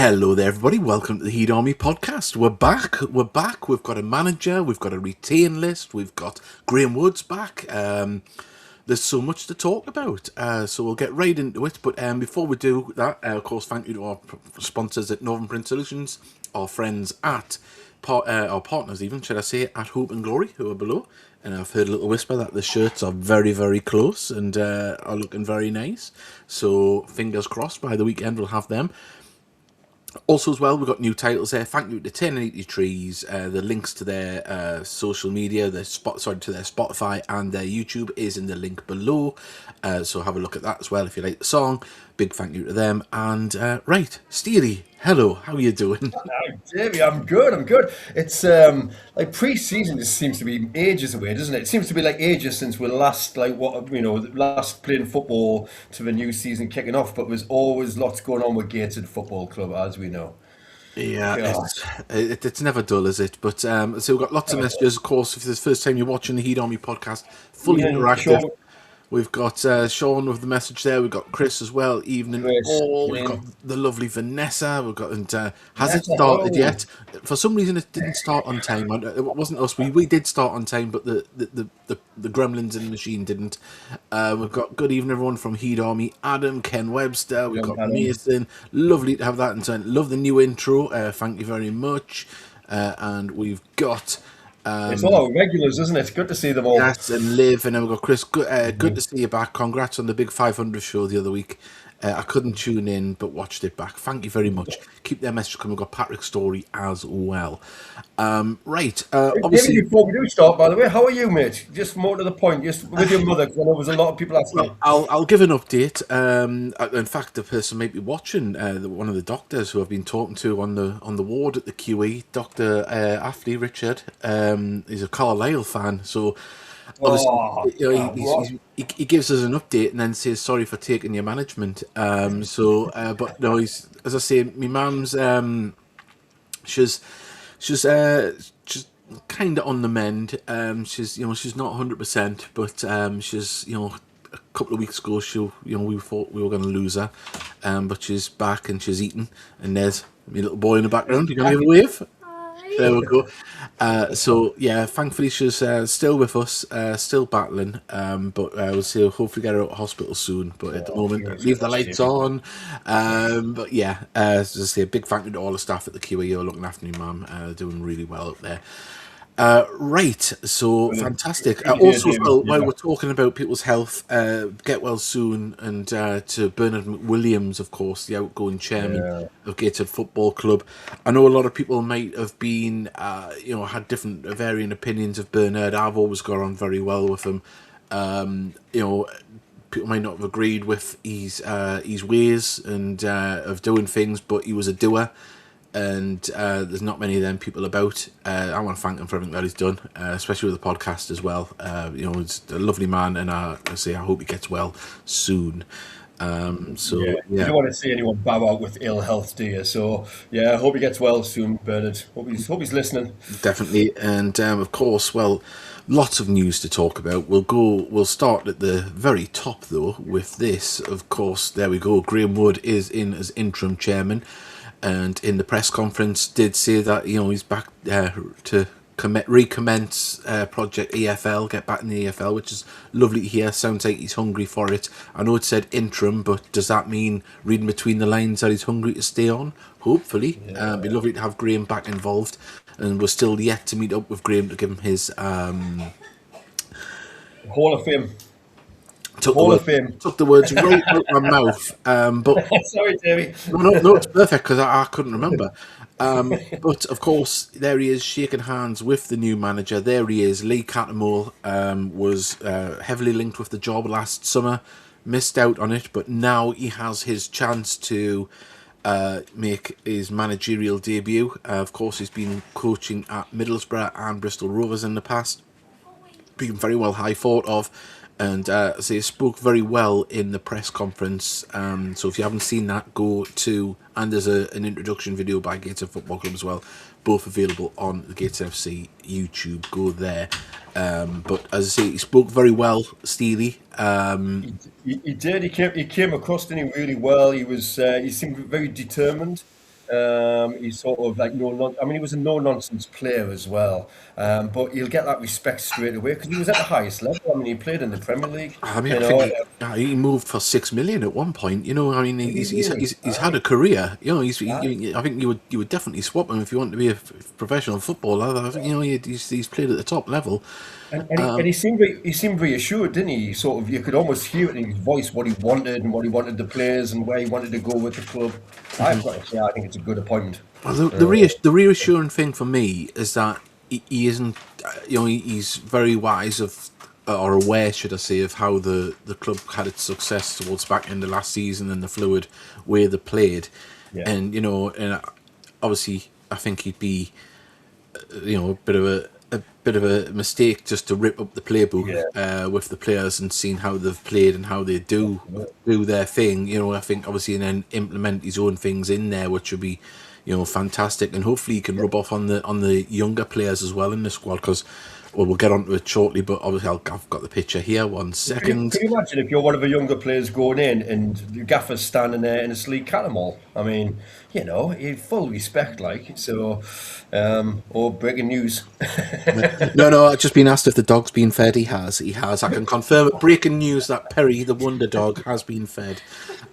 Hello there, everybody. Welcome to the Heat Army podcast. We're back. We've got a manager. We've got a retain list. We've got Graham Woods back. There's so much to talk about. So we'll get right into it. But before we do that, of course, thank you to our sponsors at Northern Print Solutions, our friends at, our partners even, should I say, at Hope and Glory, who are below. And I've heard a little whisper that the shirts are very, very close and are looking very nice. So fingers crossed by the weekend we'll have them. Also, as well, we've got new titles there. Thank you to 1080 Trees. The links to their social media, to their Spotify and their YouTube is in the link below. So have a look at that as well if you like the song. Big thank you to them. And right, Steely, hello, how are you doing? Davey, I'm good. It's like pre-season just seems to be ages away, doesn't it? It seems to be like ages since we last last playing football to the new season kicking off, but there's always lots going on with Gateshead Football Club, as we know. Yeah, God. it's never dull, is it? But so we've got lots of messages, of course. If it's the first time you're watching the Heat Army podcast, fully Yeah, interactive. sure. We've got Sean with the message there. We've got Chris as well. Evening Chris, all. We've got Jane. the lovely Vanessa. We've got and has it Vanessa, started hello. yet? For some reason, it didn't start on time. It wasn't us. We did start on time, but the gremlins in the machine didn't. We've got good evening everyone from Heat Army. Adam, Ken Webster. We've got Adam. Mason. Lovely to have that. And so love the new intro. Thank you very much. And we've got. It's all our regulars, isn't it? Good to see them all. Yes, and Liv, and then we've got Chris. Good to see you back. Congrats on the big 500 show the other week. I couldn't tune in, but watched it back. Thank you very much. Keep their message coming. We've got Patrick's story as well. Right, David, obviously. before we do start, by the way, how are you, mate? Just more to the point, just with your mother, because I know there's a lot of people Well, asking. I'll give an update. In fact, the person might be watching one of the doctors who I've been talking to on the ward at the QE, Doctor Afley Richard. He's a Carlisle fan, so obviously Oh, you know, what? he gives us an update and then says sorry for taking your management. But no, he's, as I say, my mum's she's she's kind of on the mend. She's not 100%, but she's a couple of weeks ago we thought we were going to lose her, but she's back and she's eating. And there's my little boy in the background. You gonna give a wave? There we go. So yeah, thankfully she's still with us, still battling. But we'll see. Hopefully get her out of hospital soon. But at the Oh, moment, fingers leave the crossed, lights David. on. But yeah, as I say, a big thank you to all the staff at the QE who are looking after me, mum. Doing really well up there. Right, so Brilliant. fantastic. Good to hear, Also, as David. well, while Yeah. we're talking about people's health, get well soon, and to Bernard McWilliams, of course, the outgoing chairman Yeah. of Gateshead Football Club. I know a lot of people might have been, had different varying opinions of Bernard. I've always got on very well with him. People might not have agreed with his ways and of doing things, but he was a doer, and there's not many of them people about. I want to thank him for everything that he's done, especially with the podcast as well. He's a lovely man, and I hope he gets well soon. Yeah. You don't want to see anyone bow out with ill health, do you? So yeah, I hope he gets well soon, Bernard. Hope he's listening. Definitely, and of course, well, lots of news to talk about. We'll start at the very top though with this. Of course, there we go. Graham Wood is in as interim chairman, and in the press conference did say that he's back to recommence Project EFL, get back in the EFL, which is lovely to hear. Sounds like he's hungry for it. I know it said interim, but does that mean, reading between the lines, that he's hungry to stay on? Hopefully. It'd be lovely to have Graham back involved, and we're still yet to meet up with Graham to give him his Hall of Fame. took the Hall word of Fame. took the words right out my mouth. But Sorry, Davey. no, it's perfect because I couldn't remember. But of course, there he is shaking hands with the new manager. There he is. Lee Cattermole was heavily linked with the job last summer, missed out on it, but now he has his chance to make his managerial debut. Of course, he's been coaching at Middlesbrough and Bristol Rovers in the past, being very well high thought of, and so he spoke very well in the press conference. So if you haven't seen that, go to, and there's an introduction video by Gateshead Football Club as well, both available on the Gateshead FC YouTube. Go there. But as I say, he spoke very well, Steely. He did. He came across, didn't he, really well. He seemed very determined. He's sort of like no, non I mean, he was a no nonsense player as well. But you'll get that respect straight away because he was at the highest level. I mean, he played in the Premier League. I mean, You I think know, he moved for 6 million at one point. You know, I mean, did he he's really? he's had a career. You know, Aye. I think you would definitely swap him if you want to be a professional footballer. I think you know he's played at the top level. And he seemed reassured, didn't he? Sort of, you could almost hear it in his voice what he wanted and what he wanted the players and where he wanted to go with the club. I've got to say, I think it's a good appointment. Well, Uh, the reassuring thing for me is that he isn't. You know, he's very wise of or aware, should I say, of how the club had its success towards back end of last season and the fluid way they played, yeah, and you know, and obviously I think he'd be you know a bit of a mistake just to rip up the playbook yeah, with the players and seeing how they've played and how they do their thing. You know, I think obviously and then implement his own things in there, which would be you know fantastic, and hopefully he can rub off on the younger players as well in the squad because. Well, we'll get onto it shortly, but obviously I've got the picture here. One second. Can you imagine if you're one of the younger players going in and the gaffer's standing there in a sleek catamol? I mean, you know, full respect, like so. Or breaking news. No, I've just been asked if the dog's been fed. He has. He has. I can confirm it. Breaking news that Perry, the wonder dog, has been fed.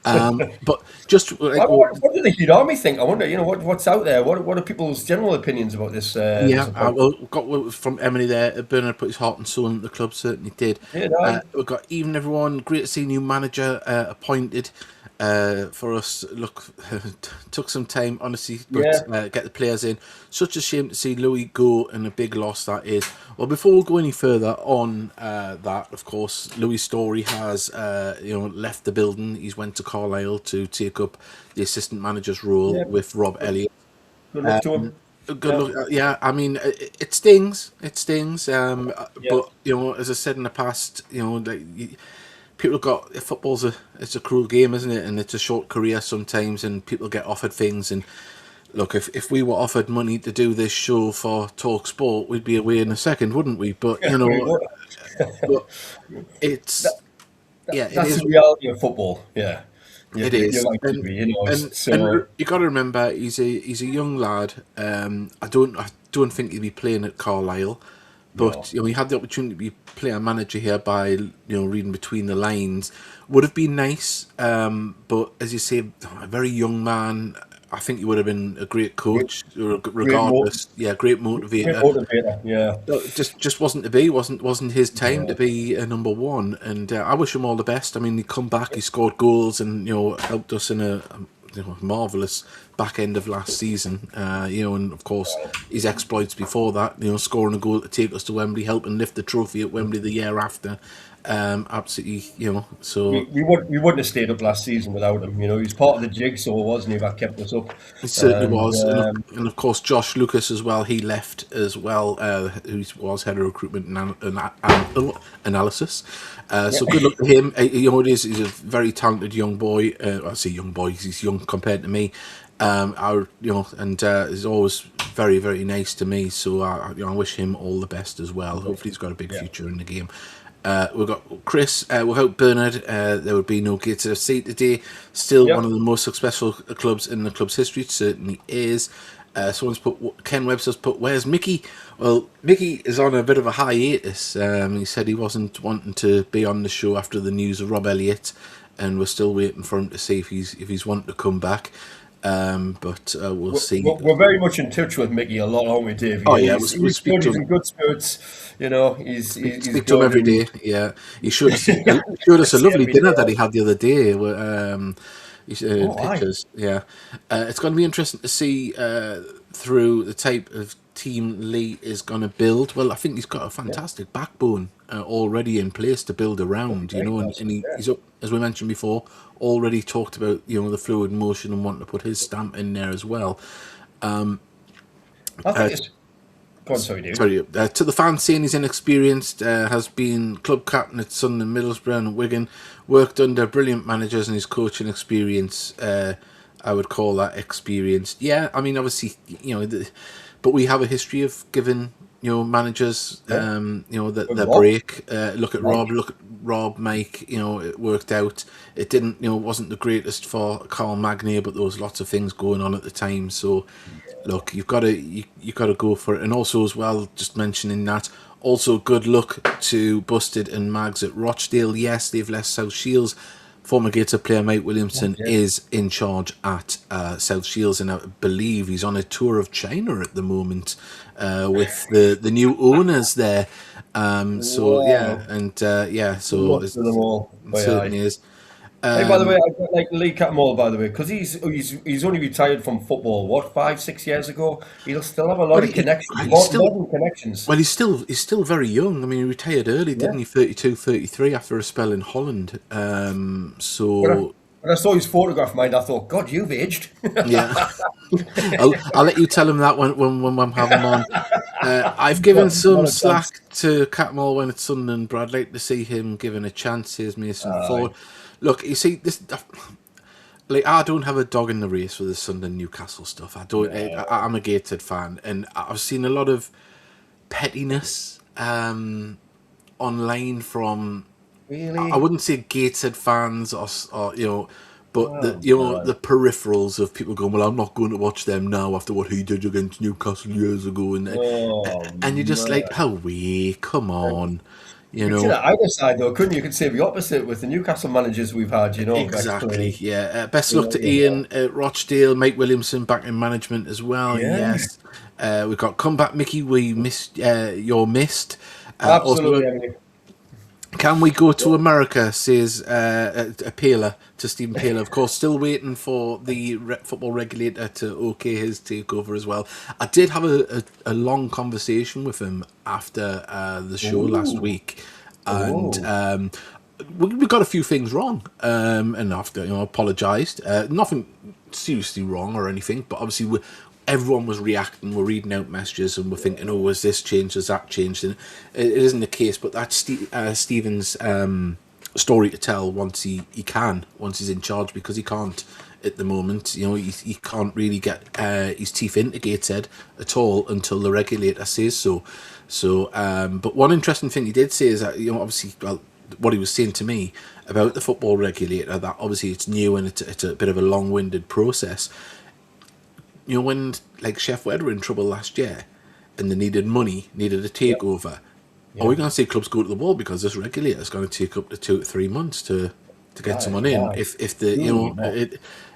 But just like, What do the Heat Army think? I wonder. You know, what's out there? What are people's general opinions about this yeah, appointment? well, got from Emily there. Bernard put his heart and soul into the club, certainly did. Yeah, no, We've got even everyone. Great to see new manager appointed for us. Look, took some time, honestly, but yeah, get the players in. Such a shame to see Louis go, and a big loss that is. Well, before we go any further on that, of course, Louis Story has you know left the building. He's went to Carlisle to take up the assistant manager's role yeah. with Rob Elliott. Good luck to him. Good Yeah, luck. Yeah, I mean, it stings. It stings. yeah. But you know, as I said in the past, you know, like, people got football's it's a cruel game, isn't it? And it's a short career sometimes, and people get offered things. And look, if we were offered money to do this show for Talk Sport, we'd be away in a second, wouldn't we? But you We know, would. but it's yeah, it That's is. the reality of football. Yeah, It you're is, right, Stevie, you know. and So you got to remember he's a young lad. I don't think he'd be playing at Carlisle, but no, you know he had the opportunity to be player manager here by you know reading between the lines. Would have been nice, but as you say, a very young man. I think he would have been a great great, coach, great, regardless. Yeah, great great motivator. motivator. Yeah, No, just wasn't to be. Wasn't his time to no, be a number one. And I wish him all the best. I mean, he come back, he scored goals, and you know helped us in a you know, marvelous back end of last season. You know, and of course his exploits before that. You know, scoring a goal to take us to Wembley, helping lift the trophy at Wembley the year after. Absolutely, you know. So we wouldn't have stayed up last season without him. You know, he's part of the jigsaw, wasn't he? That kept us up. it certainly And was, and of course Josh Lucas as well. He left as well, who was head of recruitment analysis. So good luck to him. You know, he's a very talented young boy. I say young boy; he's young compared to me. You know, and he's always very, very nice to me. So you know, I wish him all the best as well. Hopefully, he's got a big yeah, future in the game. We've got Chris. Without Bernard, there would be no Gateshead FC today. Still yeah. one of the most successful clubs in the club's history. It certainly is. Someone's put Ken Webster's put. Where's Mickey? Well, Mickey is on a bit of a hiatus. He said he wasn't wanting to be on the show after the news of Rob Elliott, and we're still waiting for him to see if he's wanting to come back. But we'll see. We're very much in touch with Mickey a lot, aren't we, Dave? Oh yeah, we He's speak good. to He's him. in good spirits. You know, he's Speak to him good. every And day. Yeah, he showed us a see lovely every day. dinner that he had the other day. He Oh, aye. pictures. Yeah, it's going to be interesting to see through the type of team Lee is going to build. Well, I think he's got a Yeah, fantastic backbone already in place to build around. You very know, nice. and Yeah. he's up as we mentioned before. Already talked about you know the fluid motion and wanting to put his stamp in there as well. I Uh, think it's. Go on, sorry, David. Sorry, to the fans saying he's inexperienced, has been club captain at Sunderland, Middlesbrough and Wigan, worked under brilliant managers and his coaching experience, I would call that experienced. Yeah, I mean, obviously, you know, but we have a history of giving, managers. Yeah. Their Rob, break. Look at Mike. Rob. Look at Rob, Mike. It worked out. It didn't. It wasn't the greatest for Carl Magnier, but there was lots of things going on at the time. So, look, you got to go for it. And also as well, just mentioning that. Also, good luck to Busted and Mags at Rochdale. Yes, they've left South Shields. Former Gator player Mike Williamson Yeah. is in charge at South Shields, and I believe he's on a tour of China at the moment with the new owners there. So yeah, Wow. and Good so luck to them all. it But certainly aye. is. Hey, by the way, I got like Lee Catmull, by the way, because he's only retired from football, what, 5, 6 years ago? He'll still have a Well, lot of connections, he's still modern connections. he's still very young. I mean, he retired early, Yeah. didn't he? 32, 33 after a spell in Holland. When I, So when I saw his photograph, mind, I thought, God, you've aged. yeah, I'll let you tell him that when I'm having him on. I've given some Not a chance. slack to Catmull when it's Sunderland, but I'd like to see him given a chance. Here's Mason Ford. Aye. Look, you see this. Like, I don't have a dog in the race for the Sunderland Newcastle stuff. I don't. I'm a Gateshead fan, and I've seen a lot of pettiness online from. I Really? wouldn't say Gateshead fans or but the Oh, the God. peripherals of people going, well, I'm not going to watch them now after what he did against Newcastle years ago, Oh, and you're just like, man. oh, come on, You you could say know. that either side, though, couldn't you? You could say the opposite with the Newcastle managers we've had, Exactly, ex-players. yeah. Best You luck know, to you know. Ian at Rochdale, Mike Williamson back in management as well. Yeah, Yes, we've got comeback Mickey. We missed you're missed. Also, absolutely. I mean, can we go to America? Says a Paler to Stephen Paler. Of course, still waiting for the football regulator to okay his takeover as well. I did have a long conversation with him after the show last ooh, week, and oh, we got a few things wrong. And after apologised, nothing seriously wrong or anything, but obviously everyone was reacting. We're reading out messages and we're thinking, "Oh, has this changed? Has that changed?" And it isn't the case. But that's Stephen's story to tell once once he's in charge, because he can't at the moment. He can't really get his teeth into Gateshead at all until the regulator says so. So, but one interesting thing he did say is that obviously, well, what he was saying to me about the football regulator, that obviously it's new and it's a bit of a long-winded process. When like Sheffield were in trouble last year and they needed money, needed a yeah, takeover, are we yeah. going to see clubs go to the wall because this regulator is going to take up to 2 to 3 months to get Aye, someone in? aye. If the Truly not.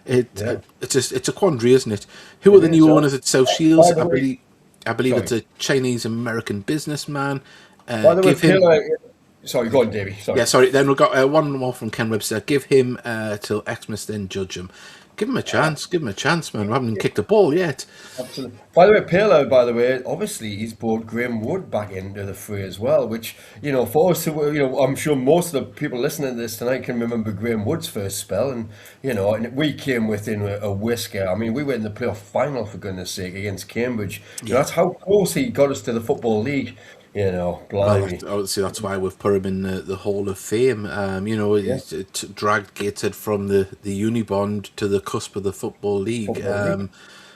Yeah, it's a quandary, isn't it? Who are it the is. new owners at South Shields? By the way, I believe it's sorry. a Chinese American businessman. By the way, Give him. Pillar. Sorry, go on, Davey. Yeah, Sorry. sorry. Then we've got one more from Ken Webster. Give him till Xmas, then judge him. Give him a chance. Give him a chance, man. We haven't kicked a ball yet. Absolutely. By the way, Pirlo, by the way, obviously he's brought Graham Wood back into the fray as well, which, for us, I'm sure most of the people listening to this tonight can remember Graham Wood's first spell, and we came within a whisker. I mean, we were in the playoff final, for goodness sake, against Cambridge. Yeah. That's how close he got us to the Football League, Well, blimey. I would say that's why we've put him in the Hall of Fame. Yeah, He's dragged Gateshead from the Unibond to the cusp of the Football League. Football League.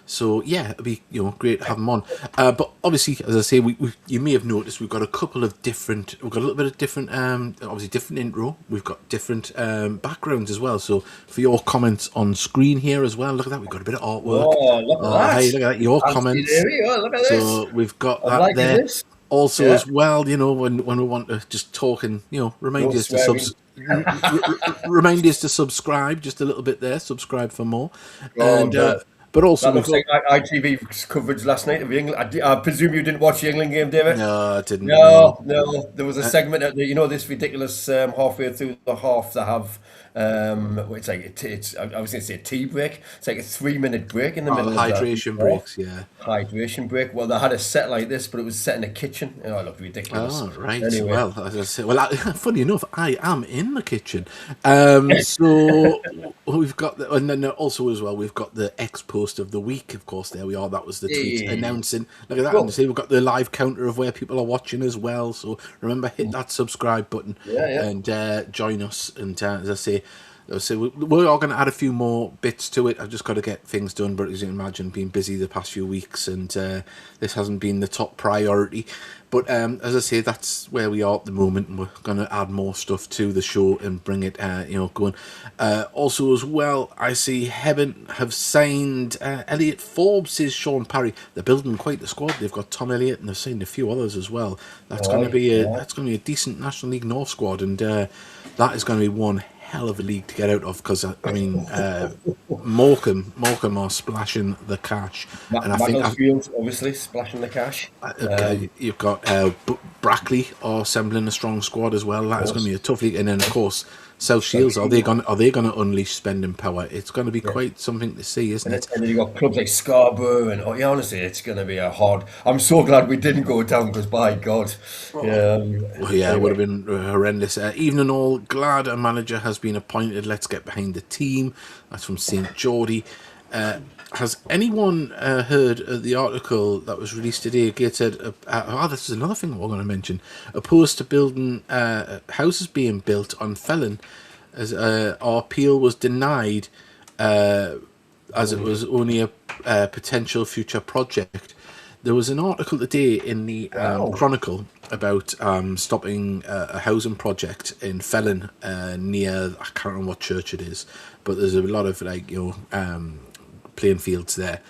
So yeah, it'd be great to have him on. But obviously, as I say, you may have noticed we've got a couple of different. We've got a little bit of different. Obviously, different intro. We've got different backgrounds as well. So for your comments on screen here as well, look at that. We've got a bit of artwork. Oh, look at Hey, that. look at that. Your Fancy comments. Davey. Oh, look at this. So we've got I'm that liking there. this. Also, Yeah. as well, when we want to just talk and remind No you to swearing. remind us to subscribe just a little bit there. Subscribe for more, Oh, and God. but also That we've looks got. like ITV coverage last night of the England. I presume you didn't watch the England game, David? No, I didn't know. No, no. There was a segment at this ridiculous halfway through the half they have. It's like I was going to say a tea break. It's like a 3 minute break in the Oh, the middle of that hydration half. breaks, yeah. Hydration break. Well, they had a set like this, but it was set in a kitchen. Oh, it looked ridiculous. Oh, right. Anyway, Well, as I say, funny enough, I am in the kitchen. So we've got, and then also as well, we've got the ex post of the week. Of course, there we are. That was the tweet hey, announcing. Look at that, and you cool. see we've got the live counter of where people are watching as well. So remember, hit that subscribe button Yeah, yeah. and join us. And as I say, So we are going to add a few more bits to it. I've just got to get things done, but as you can imagine, being busy the past few weeks, and this hasn't been the top priority. But as I say, that's where we are at the moment, and we're going to add more stuff to the show and bring it, going. Also, as well, I see Heaven have signed Elliot Forbes, says Sean Parry. They're building quite the squad. They've got Tom Elliott, and they've signed a few others as well. That's going to be a decent National League North squad, and that is going to be one hell of a league to get out of, because I mean Morecambe are splashing the cash, and I think obviously splashing the cash. You've got Brackley are assembling a strong squad as well. That is going to be a tough league, and then of course South Shields, are they going to unleash spending power? It's going to be quite something to see, isn't it? And then you've got clubs like Scarborough, and honestly, it's going to be a hard. I'm so glad we didn't go down, because by God, it would have been horrendous. Evening all, glad a manager has been appointed. Let's get behind the team. That's from St. Geordie. Has anyone heard of the article that was released today? Gateshead, this is another thing we're going to mention. Opposed to building houses being built on Felon, as our appeal was denied, as it was only a potential future project. There was an article today in the Chronicle about stopping a housing project in Felon near, I can't remember what church it is, but there's a lot of playing fields there,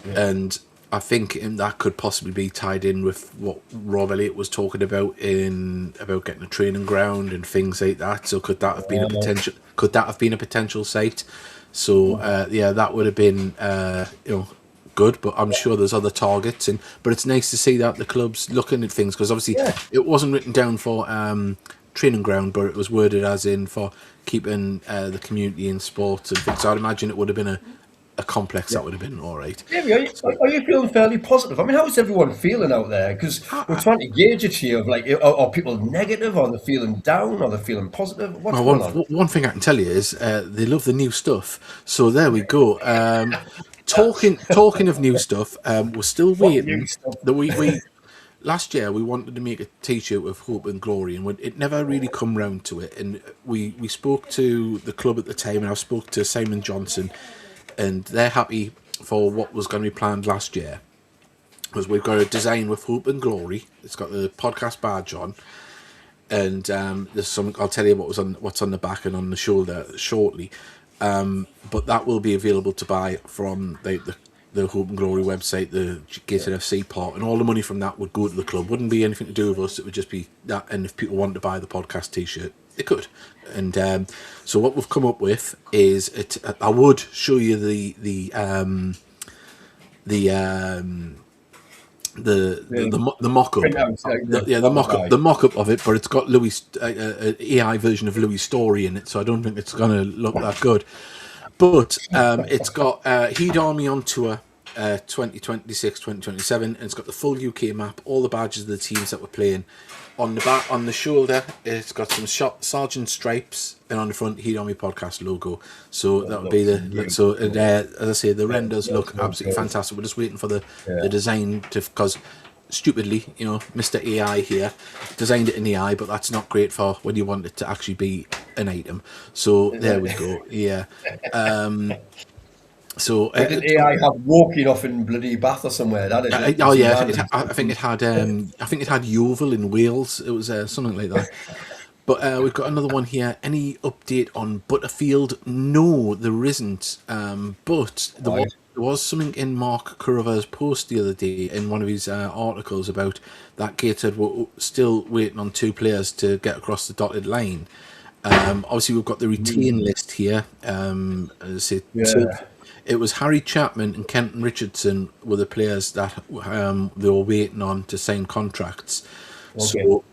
and I think that could possibly be tied in with what Rob Elliott was talking about about getting a training ground and things like that. So could that have been a potential? Could that have been a potential site? So that would have been good. But I'm sure there's other targets, but it's nice to see that the club's looking at things, because obviously it wasn't written down for training ground, but it was worded as in for keeping the community in sports and things. So I'd imagine it would have been a complex that would have been all right. Jamie, are you feeling fairly positive? I mean, how's everyone feeling out there? Because we're trying to gauge it here of are people negative? Are they feeling down? Are they feeling positive? What's going on? One thing I can tell you is they love the new stuff. So there we go. Talking of new stuff, we're still waiting. Last year we wanted to make a T-shirt with Hope and Glory, and it never really come round to it. And we spoke to the club at the time, and I spoke to Simon Johnson, and they're happy for what was going to be planned last year, because we've got a design with Hope and Glory. It's got the podcast badge on, and there's something I'll tell you what's on the back and on the shoulder shortly. But that will be available to buy from the Hope and Glory website, the Gateshead FC part, and all the money from that would go to the club. Wouldn't be anything to do with us. It would just be that. And if people want to buy the podcast T-shirt, they could. And so what we've come up with is I would show you the mock-up, the mock-up of it, but it's got Louis AI version of Louis' story in it, so I don't think it's going to look that good. But it's got Heed Army on tour 2026-2027, and it's got the full UK map, all the badges of the teams that we're playing. On the back, on the shoulder, it's got some Sergeant stripes, and on the front, Heed Army podcast logo. So that would be as I say, the renders look absolutely fantastic. We're just waiting for the design because stupidly, Mr. AI here designed it in the eye, but that's not great for when you want it to actually be an item. So there we go. Yeah. So did AI have walking off in bloody Bath or somewhere? That is. I think it had. I think it had Yeovil in Wales. It was something like that. But we've got another one here. Any update on Butterfield? No, there isn't. But there was something in Mark Curver's post the other day in one of his articles about that Gateshead were still waiting on 2 players to get across the dotted line. Obviously, we've got the retain list here. It was Harry Chapman and Kenton Richardson were the players that they were waiting on to sign contracts. Okay. So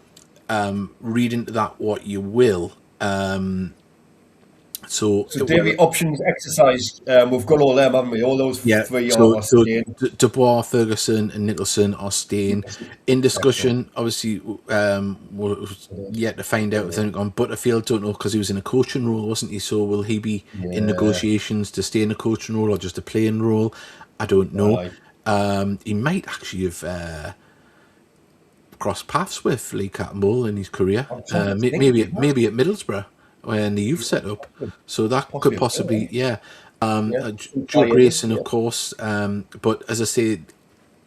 read into that what you will. So Davey, options exercised. We've got all them, haven't we? All those 3 are staying. Dubois, Ferguson, and Nicholson are staying. In discussion, obviously, we're yet to find out if anything on Butterfield. Don't know, because he was in a coaching role, wasn't he? So will he be in negotiations to stay in a coaching role or just a playing role? I don't know. Right. He might actually have crossed paths with Lee Catmull in his career. Maybe at Middlesbrough. in the youth setup. So that could Possibly a player, possibly, yeah. yeah. Joe Grayson, Yeah. of course. But as I say,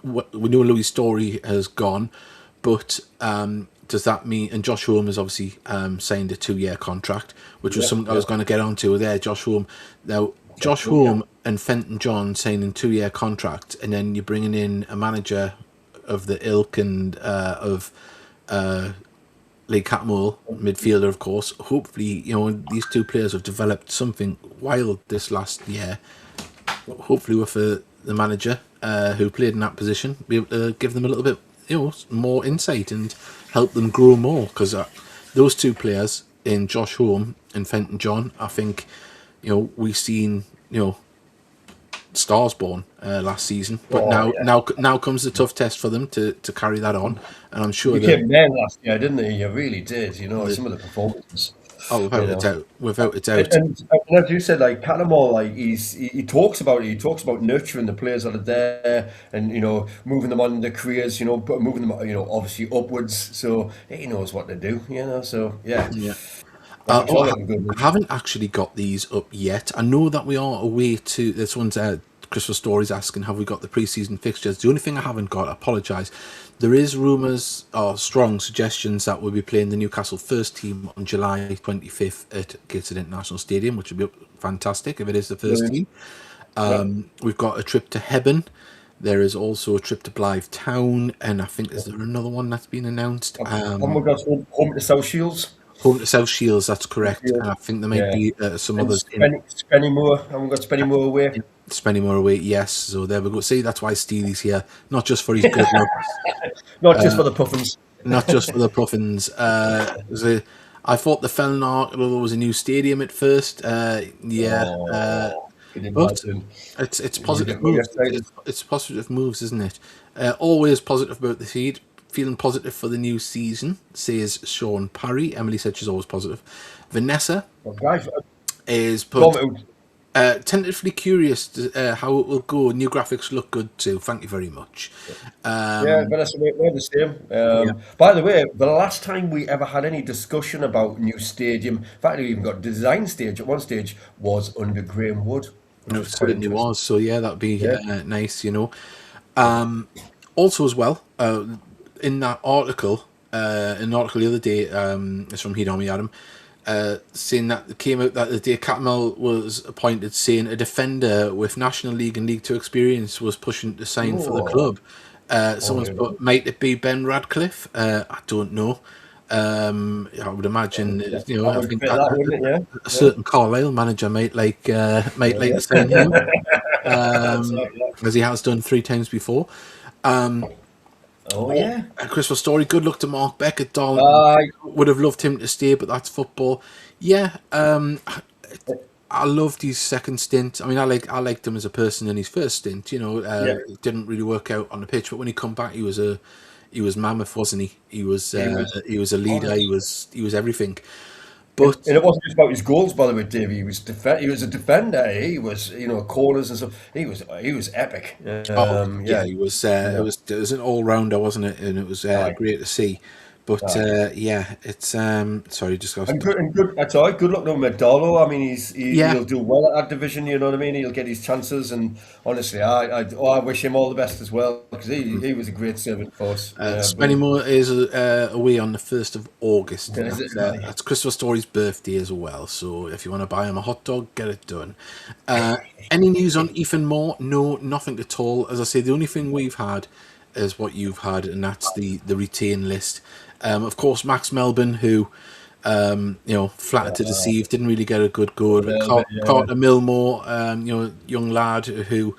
we know Louis Story has gone, but does that mean? And Josh Home has obviously signed a 2-year contract, which was Yeah, something I yeah. was going to get onto there. Josh Home. Now, Josh Yeah. Home and Fenton John signing 2-year contracts, and then you're bringing in a manager of the ilk and of Lee Catmull, midfielder, of course. Hopefully, these two players have developed something wild this last year. Hopefully, with the manager who played in that position, be able to give them a little bit, more insight and help them grow more. Because those two players in Josh Home and Fenton John, I think, we've seen, stars born last season. But Oh, now, yeah. now comes the tough test for them to carry that on, and I'm He sure that. became man last year, didn't he? He really did. Some of the performances. Oh, You without a know. doubt, without a And, doubt. and, and as you said, like Panama, like he talks about it. He talks about nurturing the players that are there, and moving them on in their careers. Moving them, obviously upwards. So he knows what to do. So yeah, Yeah. it's all looking I good. haven't actually got these up yet. I know that we are away to this one's Christopher Stories asking, have we got the pre-season fixtures? The only thing I haven't got, I apologise. There is rumours or strong suggestions that we'll be playing the Newcastle first team on July 25th at Gateshead International Stadium, which would be fantastic if it is the first Brilliant. team. Yeah. We've got a trip to Hebburn. There is also a trip to Blythe Town, and I think is there another one that's been announced? Haven't we got home to South Shields? Home to South Shields, that's South correct. And Shields. I think there might Yeah. be some And others in Spennymoor. Haven't we got Spennymoor away? Spennymoor away. Yes, so there we go. See, that's why Steely's here, not just for his good looks, Not just for the puffins. not just for the puffins. I thought the Fellon Arsenal was a new stadium at first. Yeah, Oh, can you but imagine? it's You positive get really moves. excited. It's positive moves, isn't it? Always positive about the feed. Feeling positive for the new season, says Sean Parry. Emily said she's always positive. Vanessa Well, guys, is go put on, tentatively curious how it will go. New graphics look good too. Thank you very much. yeah, Vanessa, we're the same. Yeah, By the way, the last time we ever had any discussion about new stadium, in fact, we even got design stage at one stage, was under Graham Wood, which no, it was quite certainly interesting. was. So yeah, that'd be Yeah, nice. Also, as well, in that article, an article the other day, it's from Heat Army Adam, saying that it came out that the day Catmull was appointed, saying a defender with National League and League Two experience was pushing to sign for the oh, club. Someone's you know, put, might it be Ben Radcliffe? I don't know. I would imagine, yeah, I that would think fit that, wouldn't it? a Yeah, certain Carlisle manager might like yeah, to sign him, that's right. Yeah. as he has done 3 times before. Oh yeah. A Christmas Story. Good luck to Mark Beck at Darlington. Uh, Would have loved him to stay, but that's football. Yeah, I loved his second stint. I mean, I liked him as a person in his first stint. yeah. It didn't really work out on the pitch, but when he come back, he was mammoth, wasn't he? He was He was a leader. honest. He was everything. And, But and it wasn't just about his goals, by the way, Dave. He was a defender. He was, corners and stuff. He was epic. oh Yeah, yeah, he was. yeah. It was an all rounder, wasn't it? And it was Aye, great to see. But aye. yeah, it's sorry, just got. And good. That's all right. Good luck to Medalo. I mean, Yeah, he'll do well at that division. You know what I mean? He'll get his chances. And honestly, I wish him all the best as well because he was a great servant for us. Yeah, brilliant. Spennymoor is away on the 1st of August, and Is it? that's Christopher Story's birthday as well. So if you want to buy him a hot dog, get it done. Any news on Ethan Moore? No, nothing at all. As I say, the only thing we've had is what you've had, and that's the retain list. Of course, Max Melbourne, who flattered to deceive, didn't really get a good go. A little bit, yeah. Carter Millmore, young lad who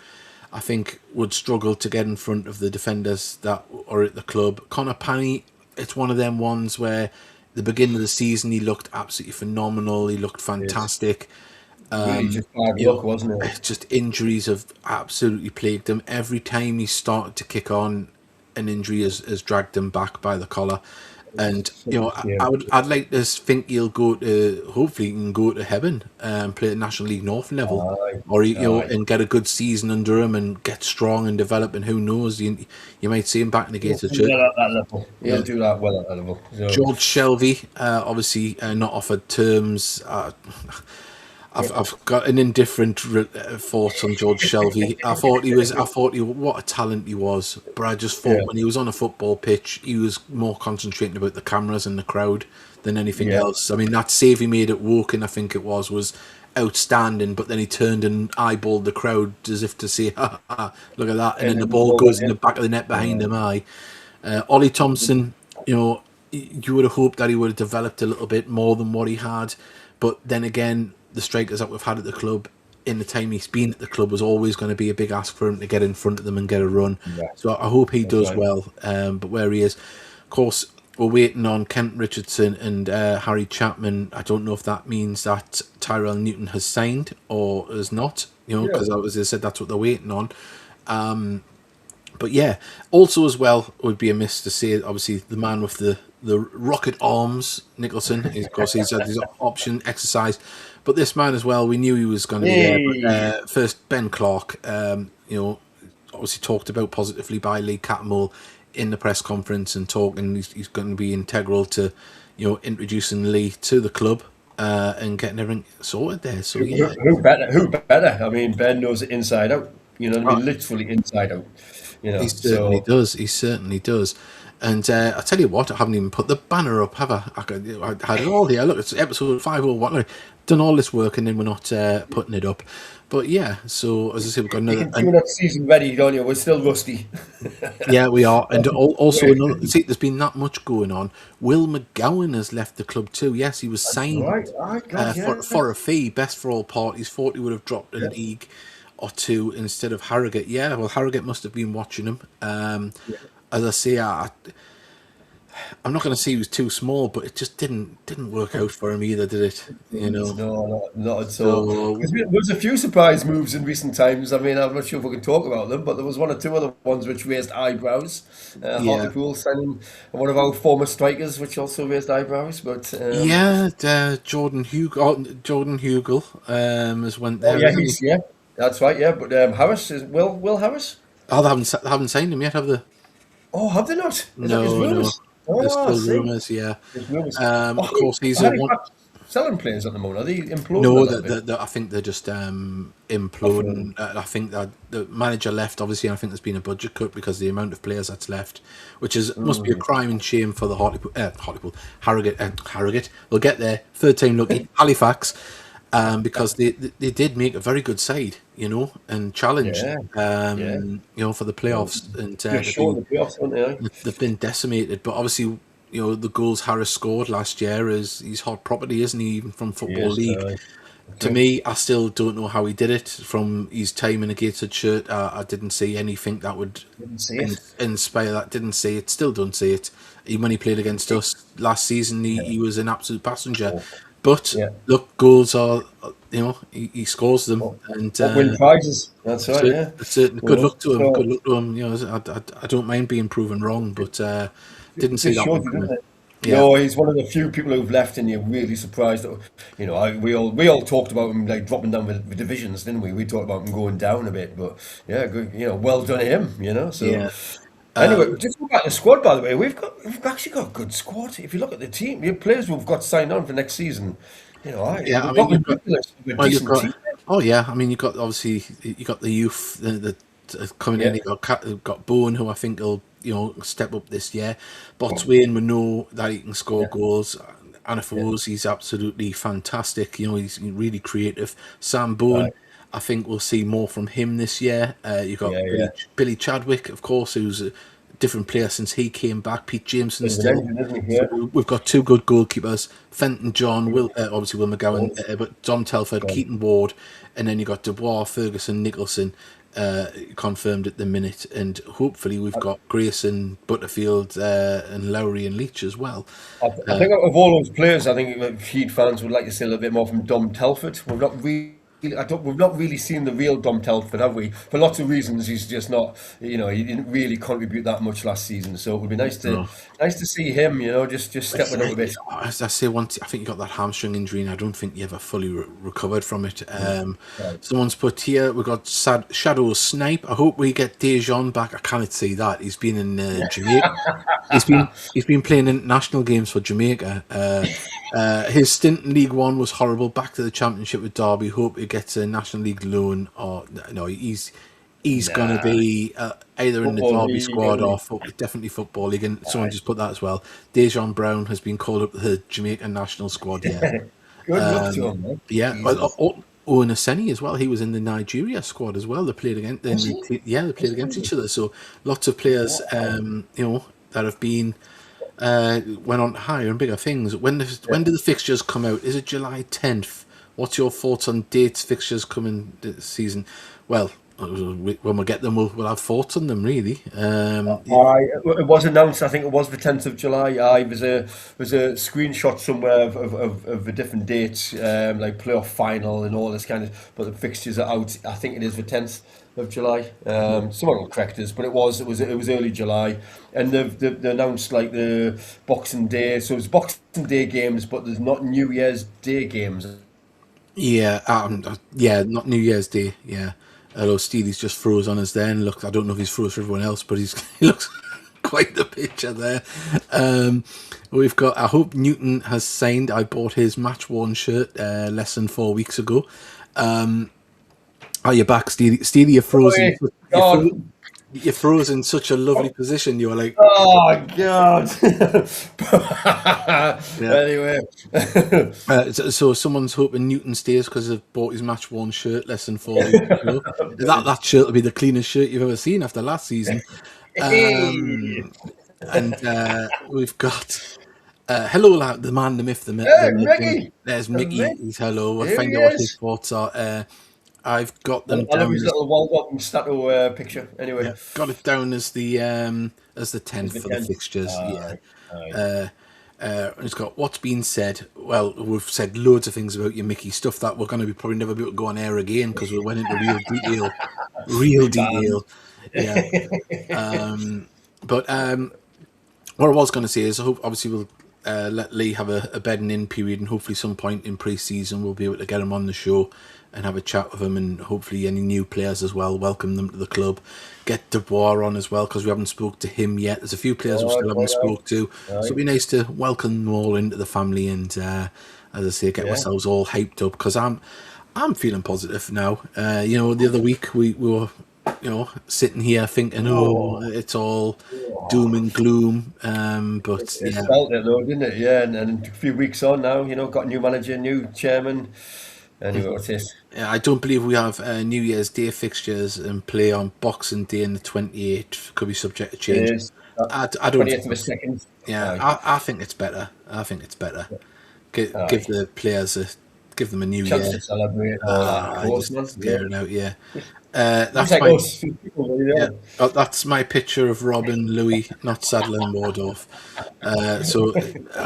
I think would struggle to get in front of the defenders that are at the club. Connor Panny, it's one of them ones where the beginning of the season he looked absolutely phenomenal. He looked Yes. fantastic. Really just bad You luck, know, wasn't it? just injuries have absolutely plagued him. Every time he started to kick on, an injury has dragged him back by the collar. And Such a shame. I'd like to think he'll go to, hopefully he can go to heaven and play at National League North level, Aye, or aye. and get a good season under him and get strong and develop. And who knows, you might see him back in the He'll Gateshead do Church. well at that level. He'll Yeah. do that well at that level. So, George Shelby, obviously not offered terms. I've got an indifferent thought on George Shelby. I thought what a talent he was. But I just thought yeah, when he was on a football pitch, he was more concentrating about the cameras and the crowd than anything yeah. else. I mean, that save he made at Woking, I think it was outstanding. But then he turned and eyeballed the crowd as if to say, ha, ha, look at that. And then And the then the ball ball goes went in the in. back of the net behind him. Ollie Thompson, you would have hoped that he would have developed a little bit more than what he had. But then again, the strikers that we've had at the club in the time he's been at the club was always going to be a big ask for him to get in front of them and get a run. Yeah, So I hope he that's does right. well. But where he is, of course, we're waiting on Kent Richardson and Harry Chapman. I don't know if that means that Tyrell Newton has signed or has not. Yeah. Because as I said, that's what they're waiting on. But yeah, also as well would be amiss to say obviously the man with the rocket arms, Nicholson. Of course, he's had his option exercise, but this man as well. We knew he was going to be there. But Hey. first, Ben Clark. Obviously talked about positively by Lee Catmull in the press conference and talking. He's going to be integral to introducing Lee to the club and getting everything sorted there. So yeah. Who better? Who better? I mean, Ben knows it inside out. You know what I Uh, mean? Literally inside out. You He know, certainly so does. He certainly does. And I tell you what, I haven't even put the banner up, have I? I had it all here. Look, it's episode 501. Look, done all this work and then we're not putting it up. But yeah, so as I say, we've got you another. can tune that season ready, don't you? We're still rusty. Yeah, we are. And also, another. See, there's been that much going on. Will McGowan has left the club too. Yes, he was signed Right, God, yeah. for a fee, best for all parties. Thought he would have dropped a Yeah. league or two instead of Harrogate. Yeah, well, Harrogate must have been watching him. As I say, I'm not going to say he was too small, but it just didn't work out for him either, did it? No, not at all. So Because there was a few surprise moves in recent times. I mean, I'm not sure if we can talk about them, but there was one or two other ones which raised eyebrows. yeah, Hartlepool signing one of our former strikers, which also raised eyebrows. But yeah. Jordan Hugel has went oh there, yeah, hasn't he? yeah, that's right. Yeah, but Harris is Will Harris. Oh, they haven't signed him yet, have they? Oh, have they not? Is that his No, no. rumours? There's Oh, I still see. rumours, yeah. His rumours. Of course, he's Are a they one. back selling players at the moment? Are they imploding a No, little bit? I think they're just Offering. imploding. I think that the manager left, obviously, and I think there's been a budget cut because of the amount of players that's left, which is must be a crime and shame for the Harrogate. We'll get there. Third time lucky. Halifax, because they did make a very good side, and challenged, Yeah, yeah. for the playoffs, and Just short of the playoffs, weren't they? they've been decimated. But obviously, the goals Harris scored last year is he's hot property, isn't he? Even from Football Yes, League. To okay. me, I still don't know how he did it. From his time in a Gateshead shirt, I didn't see anything that would Didn't see it. inspire that. Didn't see it. Still don't see it. When he played against us last season, he was an absolute passenger. But Yeah. look, goals are, he scores them, and What win prizes? That's right. Yeah. good luck to him. So Good luck to him. I don't mind being proven wrong, but didn't see just that shows one you, coming. doesn't it? Yeah, No, he's one of the few people who've left, and you're really surprised that we all talked about him like dropping down with divisions, didn't we? We talked about him going down a bit, but yeah, good. Well done to him. So yeah. anyway, just go back to the squad. By the way, we've actually got a good squad. If you look at the team, your players we've got signed on for next season. Yeah, I We've mean, got a well, you've decent got. team. Oh yeah, I mean, you got the youth coming in. Yeah, You've got Bowen, who I think will step up this year. Botswain, we know that he can score yeah, goals. yeah. Anafos, he's absolutely fantastic. He's really creative. Sam Bowen, Right. I think we'll see more from him this year. You've got Yeah, yeah. Billy Chadwick, of course, who's a different player since he came back. Pete Jameson Bit of an still. engine, isn't he? So Yeah. we've got two good goalkeepers: Fenton John, obviously Will McGowan, Both. but Dom Telford, Gone. Keaton Ward, and then you got Dubois, Ferguson, Nicholson. Confirmed at the minute, and hopefully we've got Grayson, Butterfield, and Lowry and Leach as well. I think of all those players, I think Heat fans would like to see a little bit more from Dom Telford. We've not really we've not really seen the real Dom Telford, have we? For lots of reasons, he's just not. He didn't really contribute that much last season. So it would be No. nice to see him. Just stepping up a bit. As I say, once I think you got that hamstring injury, and I don't think you ever fully recovered from it. Right. Someone's put here, we've got Shadow Snipe. I hope we get Dejan back. I cannot see that. He's been in Jamaica. He's been playing international games for Jamaica. His stint in League One was horrible. Back to the Championship with Derby. Hope he gets a National League loan. Or no, he's going to be either in the Football Derby League, squad or isn't definitely Football League. And someone just put that as well. Dejan Brown has been called up to the Jamaican national squad. Yeah, Good luck to him, man. yeah. Jesus. Owen Aseni as well. He was in the Nigeria squad as well. They played against. Was he? They played against each other. So lots of players, that have been went on to higher and bigger things. When do the fixtures come out? Is it July 10th? What's your thoughts on dates, fixtures coming this season? Well, when we get them, we'll have thoughts on them, really. It was announced. I think it was the 10th of July. There's a screenshot somewhere of the different dates, like playoff final and all this kind of. But the fixtures are out. I think it is the 10th of July. Someone will correct us, but it was early July, and they've announced like the Boxing Day. So it's Boxing Day games, but there's not New Year's Day games. Yeah, not New Year's Day. Yeah, although Steely's just froze on us then. Look, I don't know if he's froze for everyone else, but he looks quite the picture there. We've got. I hope Newton has signed. I bought his match worn shirt less than 4 weeks ago. You're back, Steely. Steely, you're frozen. You're frozen in such a lovely position. You were like, oh God. Yeah. Anyway, so someone's hoping Newton stays because they've bought his match worn shirt less than 4 weeks ago. That shirt will be the cleanest shirt you've ever seen after last season. And we've got hello, the man, the myth, the myth. Mickey. There's Mickey. He's hello. We'll Here find he out what is. his thoughts are. I've got them I love down his as, little welcome statue picture. Anyway, got it down as the 10th for the fixtures. It's got what's been said. Well, we've said loads of things about you, Mickey. Stuff that we're going to be probably never be able to go on air again because we went into real detail. Yeah. But what I was going to say is, I hope obviously we'll let Lee have a bedding in period, and hopefully some point in pre-season we'll be able to get him on the show and have a chat with him, and hopefully any new players as well, welcome them to the club. Get Dubois on as well, because we haven't spoke to him yet. There's a few players we still haven't spoke to, so it'd be nice to welcome them all into the family, and as I say, get ourselves all hyped up, because I'm feeling positive now. The other week we were sitting here thinking, it's all doom and gloom, but it felt it though, didn't it? Yeah, and a few weeks on now, got a new manager, new chairman. Anyway, what's this? I don't believe we have New Year's Day fixtures and play on Boxing Day in the 28th. Could be subject to change. I don't. 20th of a second. Yeah, I think it's better. Give the players give them a new chance year to celebrate. Out. Yeah. That's like us. That's my picture of Robin, Louis, not Sadler and Wardorf. So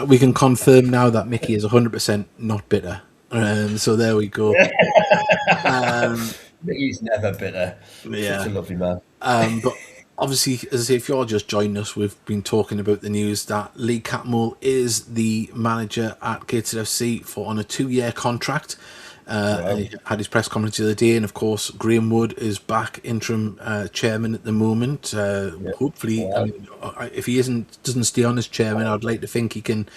we can confirm now that Mickey is 100% not bitter. So there we go. He's never bitter. Yeah. Such a lovely man. But obviously, as I say, if you're just joining us, we've been talking about the news that Lee Catmull is the manager at Gateshead FC on a 2-year contract. He had his press conference the other day, and of course, Graham Wood is back interim chairman at the moment. Hopefully, if he doesn't stay on as chairman, I'd like to think he can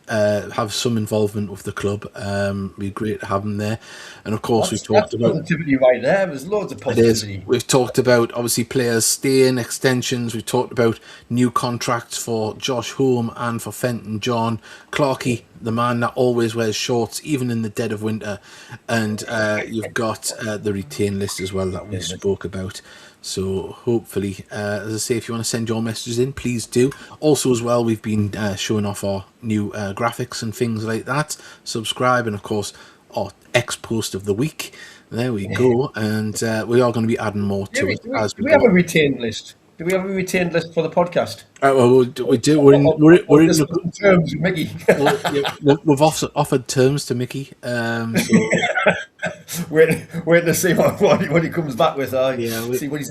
have some involvement with the club. It'd be great to have him there. And of course, we've talked about positivity right there. There's loads of positivity. We've talked about obviously players staying, extensions. We've talked about new contracts for Josh Home and for Fenton John. Clarkey, the man that always wears shorts, even in the dead of winter. And you've got the retain list as well that we spoke about. So hopefully, as I say, if you want to send your messages in, please do. Also as well, we've been showing off our new graphics and things like that. Subscribe, and of course, our ex-post of the week. There we go. And we are going to be adding more to it. Do we have a retained list? Do we have a retained list for the podcast? Well, we do. We're in terms with Mickey. We've offered terms to Mickey. So wait to see what he comes back with. Yeah, See what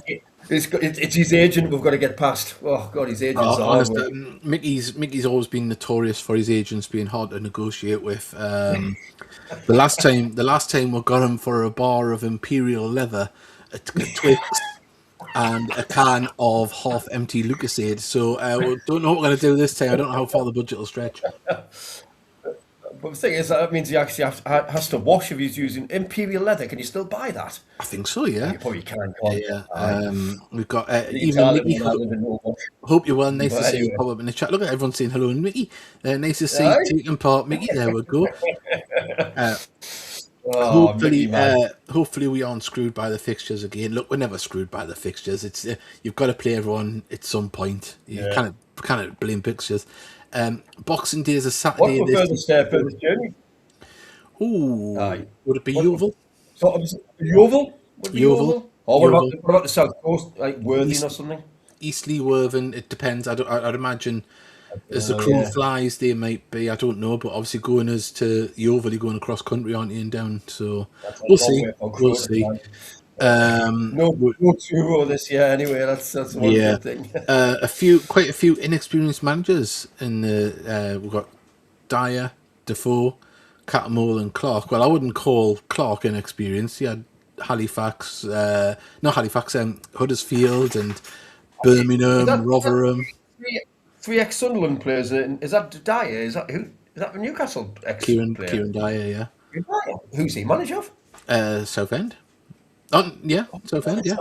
it's his agent. We've got to get past. Oh God, his agent's the hard honestly, way. Mickey's always been notorious for his agents being hard to negotiate with. The last time we got him for a bar of Imperial leather, a Twix, and a can of half-empty Lucasade. So we don't know what we're going to do this time. I don't know how far the budget will stretch. But the thing is, that means he actually has to wash if he's using Imperial leather. Can you still buy that? I think so, yeah. You probably can, can't you? Yeah. We've got The even Italian Mickey. one, I live in no wash. Hope you're well. Nice But to see you anyway, pop up in the chat. Look at everyone saying hello, and Mickey. Nice to see you aye. taking part, Mickey. There we go. Uh, Oh, Mickey man. hopefully we aren't screwed by the fixtures again. Look, we're never screwed by the fixtures. It's you've got to play everyone at some point. You Yeah. can't blame fixtures. Boxing Day is a What's Saturday. the furthest journey? Ooh, Aye. would it be What? Yeovil? So Yeovil? Would be Yeovil, Yeovil? Or Yeovil, what about the south coast, like Worthing East, or something? Eastleigh, Worthing. It depends. I'd imagine as the crow Yeah. flies, they might be. I don't know, but obviously going as to Yeovil, you're going across country, aren't you, and down. So That's a we'll long see. way from We'll Crow to see. fly. Yeah. No, We- no Truro this year anyway. That's one Yeah, good thing. quite a few inexperienced managers in the. We've got Dyer, Defoe, Cattermole, and Clark. Well, I wouldn't call Clark inexperienced. He had Halifax, not Halifax, Huddersfield, and Is Birmingham, that Rotherham, three ex-Sunderland players? Is that Dyer? Is that who? Is that the Newcastle ex-player? Kieran Dyer, Who's he manager of? yeah, Southend. Oh, yeah, Southend, yeah,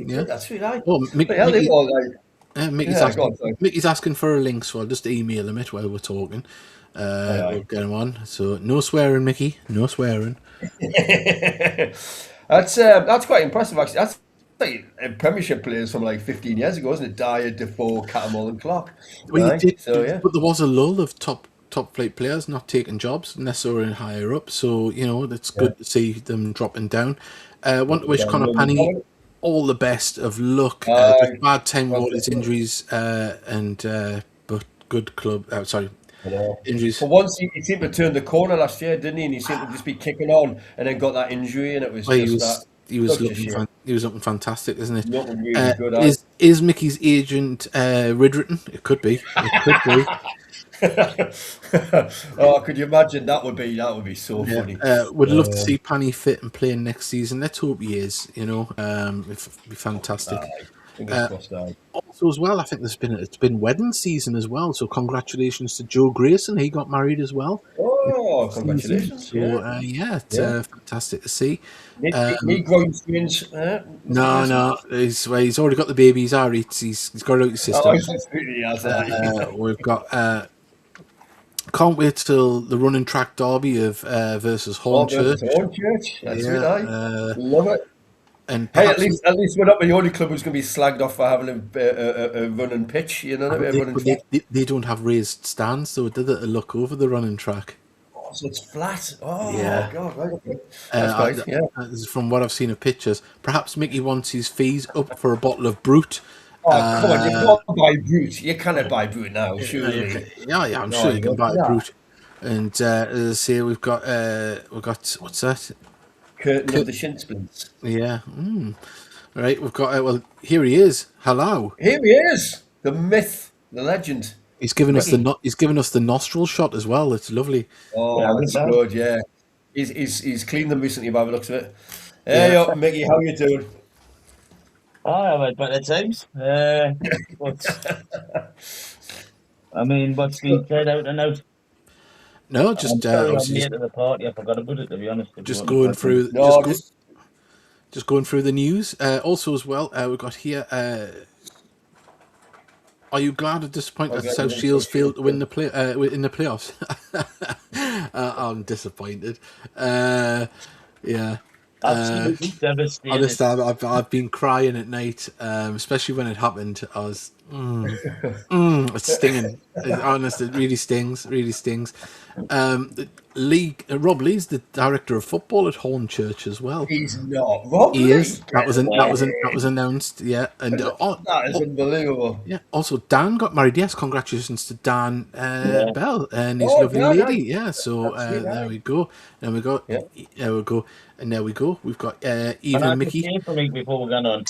yeah. That's right. Oh, But hell, they all like. Mickey's Yeah, go on, asking. sorry. Mickey's asking for a link, so I'll just email him it while we're talking. Aye, We'll aye. get him on. So no swearing, Mickey. No swearing. That's quite impressive actually. That's like Premiership players from like 15 years ago, isn't it? Dyer, Defoe, Cattermole, and Clark. Well, you Right. did, So yeah. but there was a lull of top flight players not taking jobs unless they were higher up. So it's good to see them dropping down. Want to wish Connor Penny all the best of luck. Just bad time with all his injuries, but good club. Sorry, injuries. For once, he seemed to turn the corner last year, didn't he? And he seemed to just be kicking on, and then got that injury, and it was Well, just he was such a looking shame. he was looking fantastic, isn't it? Looking really good. Aye. Is Mickey's agent Ridgerton? It could be. It could be. Oh, could you imagine? That would be so funny. Would love to see Panny fit and playing next season. Let's hope he is. It'd be fantastic. Fingers crossed. Aye. Also, as well, I think it's been wedding season as well. So congratulations to Joe Grayson. He got married as well. Oh, congratulations! So it's fantastic to see. Knee groin twins. No, he's already got the baby. He's alright. He's got out his sister. Oh, it's really has. Aye. We've got. Can't wait till the running track derby of versus Hornchurch. Hornchurch. That's Yeah, it. Aye. Love it. And Hey, at perhaps least we're not the only club who's going to be slagged off for having a running pitch. You know, a running track. they don't have raised stands, so they look over the running track. Oh, so it's flat. Oh, Yeah. God, right. Okay. That's great. Yeah. This is from what I've seen of pictures. Perhaps Mickey wants his fees up for a bottle of Brute. Oh, come on, you can't buy Brute. You cannot buy Brute now, surely. Yeah, I'm No, sure you can buy a yeah. Brute. And as I say, we've got what's that? Curtain of the shin splints. Yeah. Right, we've got well. Here he is. Hello. Here he is, the myth, the legend. He's given us he's given us the nostril shot as well. It's lovely. Oh, Yeah, that's good man. good. Yeah, he's cleaned them recently by the looks of it. Hey up, Mickey, how you doing? I've had better times. What's been said out and out? No, I'm just sorry I'm obviously late to the party. I forgot about it, to be honest. just going through No, just going through the news. Also, as well, we've got here. Are you glad or disappointed that South Shields failed to win the in the playoffs? I'm disappointed. Yeah. Absolutely devastated. Honestly, I've been crying at night, especially when it happened. I was, it's stinging. Honestly, it really stings. Really stings. Rob Lee's the director of football at Hornchurch as well. He's not. Rob He Lee. is. That was Yeah. that was announced. Yeah, and That is unbelievable. yeah. Also, Dan got married. Yes, congratulations to Dan Yeah. Bell and his Oh, lovely Dan, lady. aye. Yeah. So That's it, there aye. we go. There we go. Yeah. There we go. And there we go. We've got Eve And I and just Mickey. say something before we go on.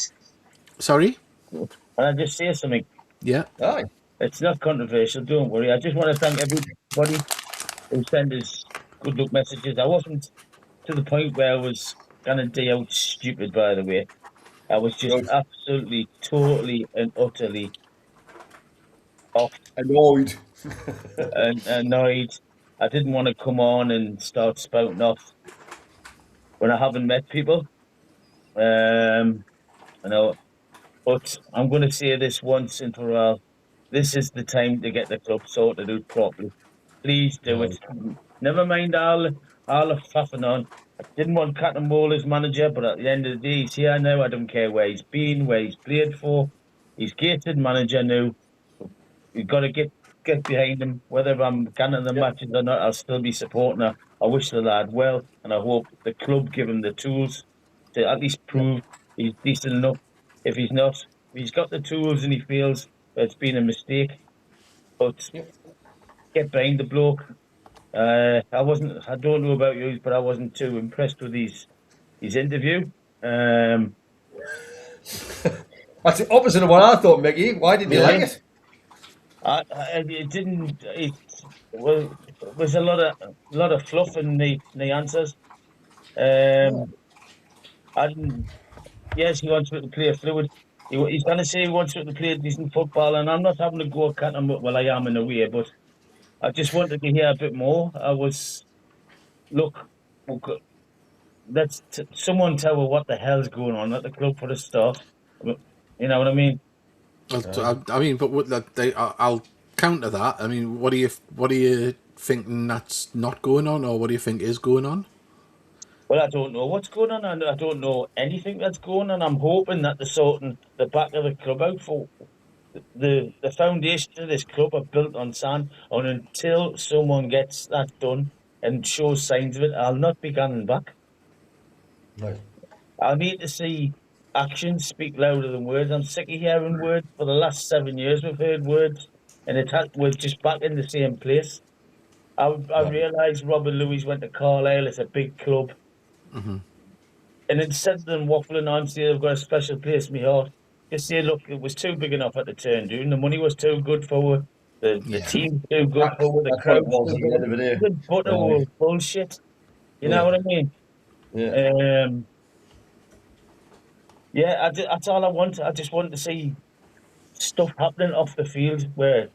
Sorry. And I just say something. Yeah. Aye. It's not controversial. Don't worry. I just want to thank everybody who sent us good luck messages. I wasn't to the point where I was gonna day out stupid. By the way, I was just Good. absolutely, totally, and utterly off Annoyed. and annoyed. I didn't want to come on and start spouting off when I haven't met people. I know, but I'm going to say this once and for all. This is the time to get the club sorted out properly. Please do it. Never mind all the faffing on. I didn't want Cattermole as manager, but at the end of the day, he's here now. I don't care where he's been, where he's played for. He's gated manager now. You've got to get behind him. Whether I'm canning the Yep. matches or not, I'll still be supporting her. I wish the lad well, and I hope the club give him the tools to at least prove he's decent enough. If he's not, if he's got the tools and he feels that it's been a mistake, but Yep. get behind the bloke. I don't know about you, but I wasn't too impressed with his interview. That's the opposite of what I thought, Mickey. Why didn't you Yeah. like it? It didn't. It was a lot of fluff in the answers. I didn't. Yes, he wants to play fluid. He's going to say he wants to play decent football, and I'm not having to go at him. Well, I am in a way, but I just wanted to hear a bit more. Look, let's someone tell her what the hell's going on at the club for a start. You know what I mean? I mean, but I'll counter that. I mean, what are you thinking that's not going on, or what do you think is going on? Well, I don't know what's going on, and I don't know anything that's going on. I'm hoping that they're sorting the back of the club out for the foundation of this club are built on sand, and until someone gets that done and shows signs of it, I'll not be going back. No. I need to see actions speak louder than words. I'm sick of hearing words. For the last 7 years, we've heard words, and we're just back in the same place. I realise Robert Louis went to Carlisle. It's a big club. And instead of them waffling on, say they've got a special place in my heart, just say, look, it was too big enough at the turn, dude. And the money was too good for the Yeah. team too good for the That's what crowd it was too at the end of the day. good. Butter was bullshit. You know what I mean? Yeah. That's all I want. I just want to see stuff happening off the field where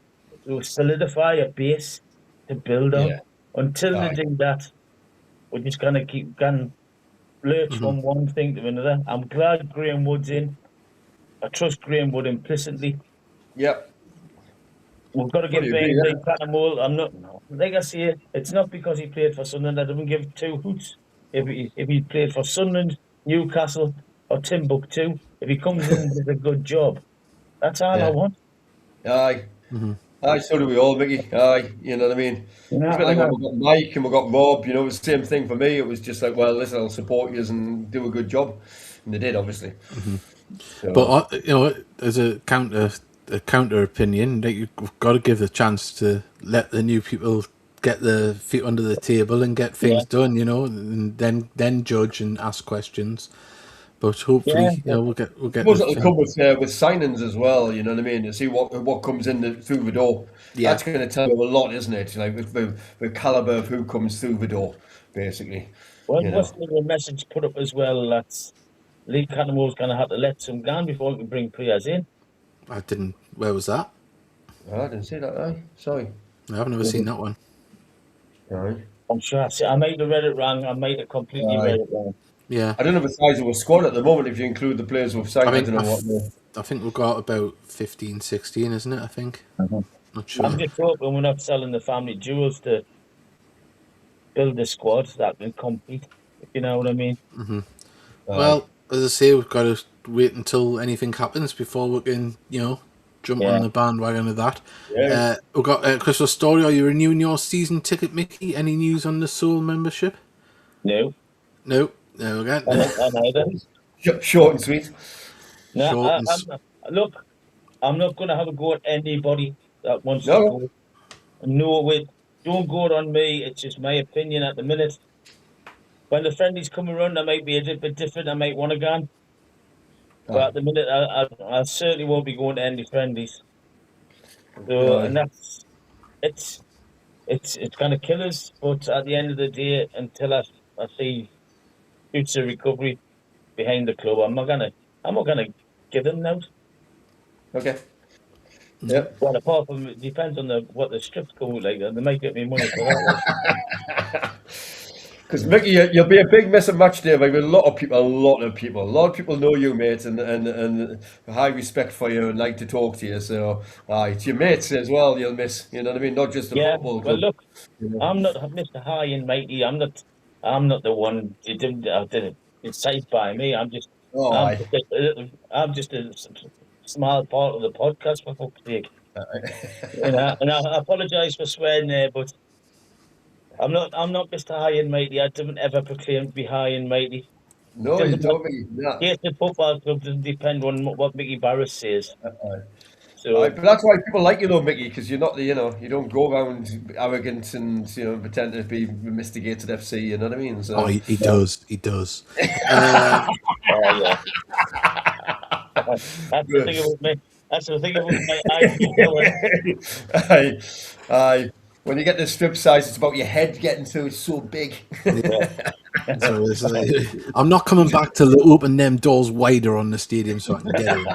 they'll solidify a base to build on. Yeah. Until they Aye. do that, we're just gonna keep going lurch from one thing to another. I'm glad Graham Wood's in. I trust Graham Wood implicitly. Yep. We've got to get Fully behind agree, Dave Cattermole. I'm not, like I say, it's not because he played for Sunderland. I don't give two hoots. If he played for Sunderland, Newcastle, or Timbuktu, if he comes in and does a good job, that's all I Yeah. want. Aye. Aye, so do we all, Mickey. Aye, you know what I mean? Yeah, It's a bit I like when know. we got Mike and we got Rob, you know, it was the same thing for me. It was just like, well, listen, I'll support you and do a good job. And they did, obviously. So, But as a counter opinion, that you've got to give the chance to let the new people get their feet under the table and get things done, and then judge and ask questions. But hopefully, Yeah, we'll get I suppose it'll come with signings as well, you know what I mean? To see what comes in through the door. Yeah. That's going to tell you a lot, isn't it? Like with the calibre of who comes through the door, basically. well, You know. wasn't there a message put up as well that Lee Cattermole's going to have to let some go before he can bring players in? I didn't. Where was that? Oh, I didn't see that, aye. Sorry. I've never seen that one. Aye. I'm sure I might have read it wrong. I might have completely Aye. read it wrong. Yeah, I don't know the size of a squad at the moment if you include the players who've signed. I don't know what. I think we've got about 15, 16, isn't it? I think. Not sure. I'm just hoping we're not selling the family jewels to build a squad that can compete. If you know what I mean? Well, as I say, we've got to wait until anything happens before we can, jump on the bandwagon of that. Yeah. We've got Christopher Story. Are you renewing your season ticket, Mickey? Any news on the Soul membership? No. No. No, again. Short and sweet. No, Short and look, I'm not going to have a go at anybody that wants to No. go. No, don't go it on me. It's just my opinion at the minute. When the friendlies come around, I might be a bit different. I might want to go. But at the minute, I certainly won't be going to any friendlies. So, and it's going to kill us. But at the end of the day, until I see future recovery behind the club, I'm not gonna give them now. Okay. Yep. Well, apart from it depends on what the strips go like. They might get me money for that. Because Mickey, you'll be a big miss of match day. Like a lot of people know you, mate, and high respect for you and like to talk to you. So, it's your mates as well. You'll miss. You know what I mean? Not just the football club. Well, look, I'm not Mr. High and Mighty. I'm not the one. You didn't. It's safe by me. I'm just. I'm just a small part of the podcast for fuck's sake. And I apologise for swearing there, but I'm not Mr. High and Mighty. I don't ever proclaim to be high and mighty. No, you don't, Mickey. Yes, the football club doesn't depend on what Mickey Barris says. So, but that's why people like you, though, Mickey, because you're not you don't go around arrogant and pretend to be Mr. Gateshead FC. You know what I mean? So, he does. He does. yeah. That's the thing about me. That's the thing about my Aye. When you get the strip size, it's about your head getting to. It's so big. So I'm not coming back to open them doors wider on the stadium so I can get in.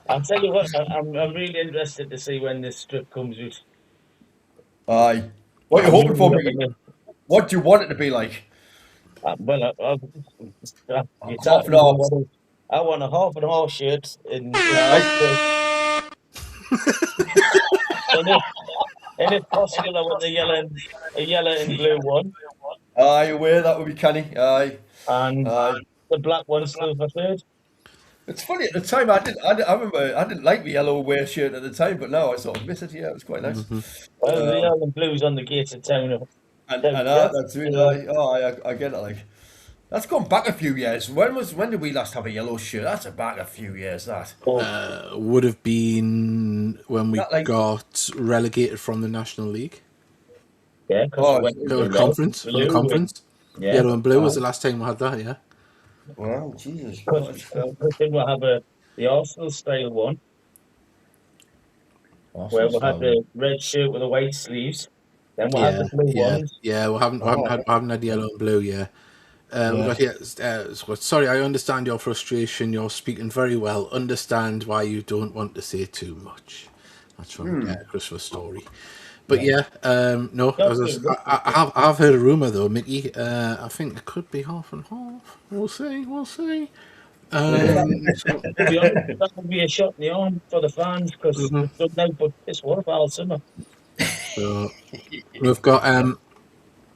I'll tell you what. I'm really interested to see when this strip comes out. Aye. What are you hoping for, Mickey? What do you want it to be like? Well, half and half. I want a half and half shirt and if possible, I want a yellow and blue one. Aye, away that would be canny. Aye, and the black one's still for third. It's funny at the time. I remember I didn't like the yellow away shirt at the time, but now I sort of miss it. Yeah, it was quite nice. Well, the yellow and blue's on the gates of town. That's really I get it. Like that's gone back a few years. When did we last have a yellow shirt? That's back a few years. That would have been when we got relegated from the National League. Yeah, conference. Yeah. Yellow and blue was the last time we had that. Yeah. Wow, Jesus. Then we'll have the Arsenal style one. Where we'll have the red shirt with the white sleeves. Then we'll have the blue ones. Yeah, we haven't had yellow and blue, yeah. Sorry, I understand your frustration. You're speaking very well. Understand why you don't want to say too much. That's from Christopher's story. But I've heard a rumour though, Mickey. I think it could be half and half. We'll see. To be honest, that would be a shot in the arm for the fans because they've done now but piss water all summer. So we've got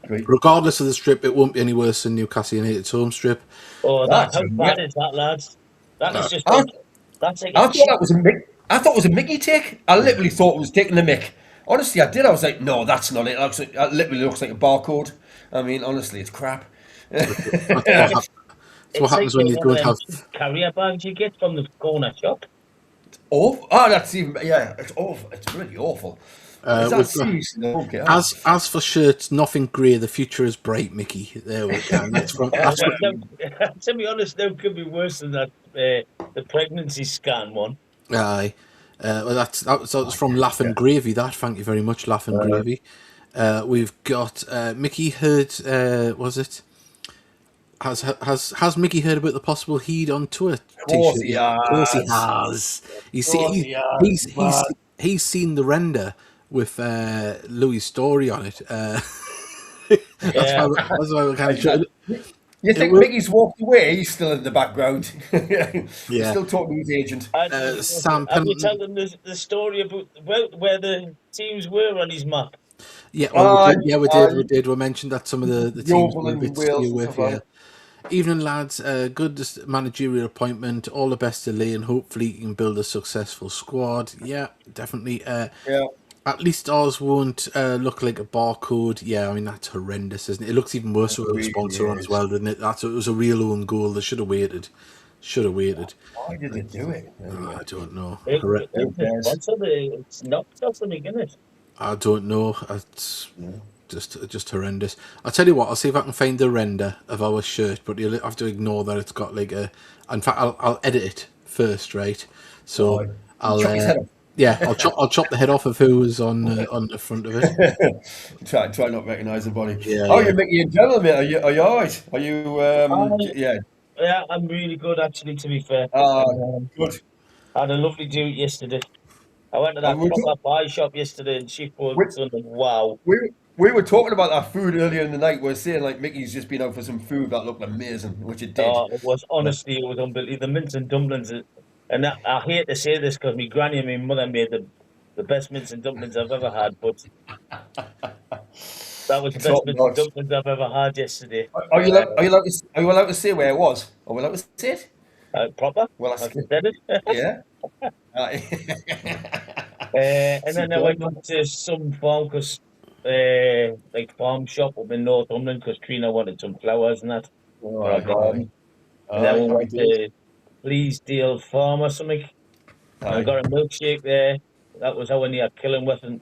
regardless of the strip, it won't be any worse than Newcastle United's home strip. Oh, how bad is that, lads? That is just that's like I thought it was a Mickey take. I literally thought it was taking the mick. Honestly, I did. I was like, no, that's not it. It literally looks like a barcode. I mean, honestly, it's crap. So what happens when you don't have carrier bags you get from the corner shop? Oh, that's even it's awful. It's really awful. As for shirts, nothing grey. The future is bright, Mickey. There we go. To be honest, no could be worse than that. The pregnancy scan one. Aye. Well, that's from Laughing Gravy. Thank you very much, Laughing Gravy. We've got Mickey heard. Was it? Has Mickey heard about the possible Heed on Tour T-shirt? Of course he has. He's seen the render with Louis' story on it. That's why we're kind of. You think Mickey's walked away? He's still in the background. He's still talking to his agent. Sam, have you tell them the story about where the teams were on his map? Yeah, we did. We mentioned that some of the teams were a bit skew with. Evening, lads. Good managerial appointment. All the best to Lee, and hopefully you can build a successful squad. Yeah, definitely. Yeah. At least ours won't look like a barcode. Yeah, I mean, that's horrendous, isn't it? It looks even worse with a Really sponsor on as is. well, doesn't it? It was a real own goal. They should have waited. Should have waited. Why did they do it? Anyway. I don't know. Who It's a cares? sponsor, it's not something, isn't it? I don't know. It's just horrendous. I'll tell you what. I'll see if I can find the render of our shirt, but you'll have to ignore that it's got like a. In fact, I'll edit it first, right? So Right. I'll. Chop his head off. Yeah, I'll chop the head off of who was on the front of it. Try not recognise the body. Yeah, How are yeah. you, Mickey and General, mate? Are you all right? Are you yeah. Yeah, I'm really good actually. To be fair, Good. I had a lovely do yesterday. I went to And that proper pie shop yesterday in Sheffield. we, And wow! we were talking about that food earlier in the night. We are saying like Mickey's just been out for some food that looked amazing, which it did. It was honestly, it was unbelievable. The mince and dumplings, and I hate to say this because my granny and my mother made the best mince and dumplings I've ever had, but that was the best Top mince and notch. dumplings I've ever had yesterday. Are you allowed to say where it was? Are we allowed to say it? Proper? Well, I that's said it. yeah. And then I went on to some farm like farm shop up in Northumberland because Trina wanted some flowers and that for our garden. And then we Happy went days. to Bleasdale Farm or something. And I Aye. got a milkshake there. That was how I near killing with it.